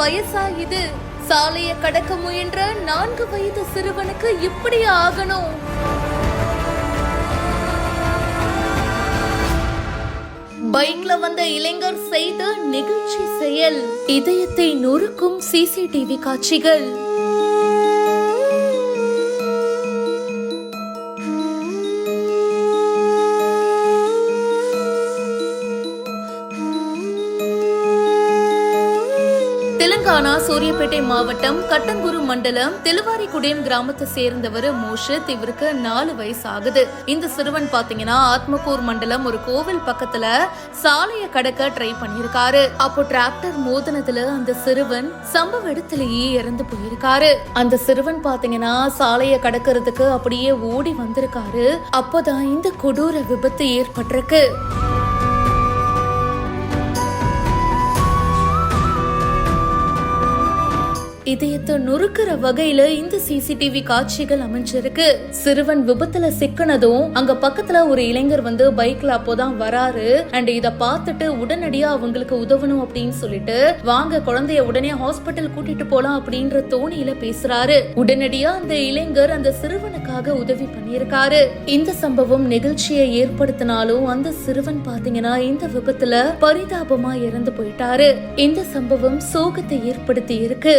வயசா இது? சாலைய கடக்க முயன்ற 4 வயது சிறுவனுக்கு இப்படி ஆகணும்? பைக்ல வந்த இளைஞர் செய்த நெகிழ்ச்சி செயல், இதயத்தை நொறுக்கும் சிசிடிவி காட்சிகள். தெலுங்கானா சூரியப்பேட்டை மாவட்டம் கட்டங்குரு மண்டலம் தெலுவாரிகுடேம் கிராமத்தை சேர்ந்தவர் மோஷித். இவருக்கு 4 வயசு ஆகுது. இந்த சிறுவன் பாத்தீங்கன்னா ஆத்மகூர் மண்டலம் ஒரு கோவில் பக்கத்துல சாலைய கடக்க ட்ரை பண்ணிருக்காரு. அப்போ டிராக்டர் மோதினதுல அந்த சிறுவன் சம்பவ இடத்திலேயே இறந்து போயிருக்காரு. அந்த சிறுவன் பாத்தீங்கன்னா சாலைய கடக்கிறதுக்கு அப்படியே ஓடி வந்திருக்காரு. அப்போதான் இந்த கொடூர விபத்து ஏற்பட்டிருக்கு. இதயத்தை நொறுக்கிற வகையில இந்த சிசிடிவி காட்சிகள் அமைஞ்சிருக்கு. சிறுவன் விபத்துல சிக்கனதும் அங்க பக்கத்துல ஒரு இளைஞர் வந்து பைக்ல அப்போதான் வராரு. அண்ட் இத பார்த்துட்டு உடனடியா அவங்களுக்கு உதவணும் அப்படின்னு சொல்லிட்டு, வாங்க குழந்தைய உடனே ஹாஸ்பிட்டல் கூட்டிட்டு போலாம் அப்படின்ற தோணியில பேசுறாரு. உடனடியா அந்த இளைஞர் அந்த சிறுவனுக்காக உதவி பண்ணியிருக்காரு. இந்த சம்பவம் நிகழ்ச்சியை ஏற்படுத்தினாலும் அந்த சிறுவன் பாத்தீங்கன்னா இந்த விபத்துல பரிதாபமா இறந்து போயிட்டாரு. இந்த சம்பவம் சோகத்தை ஏற்படுத்தி இருக்கு.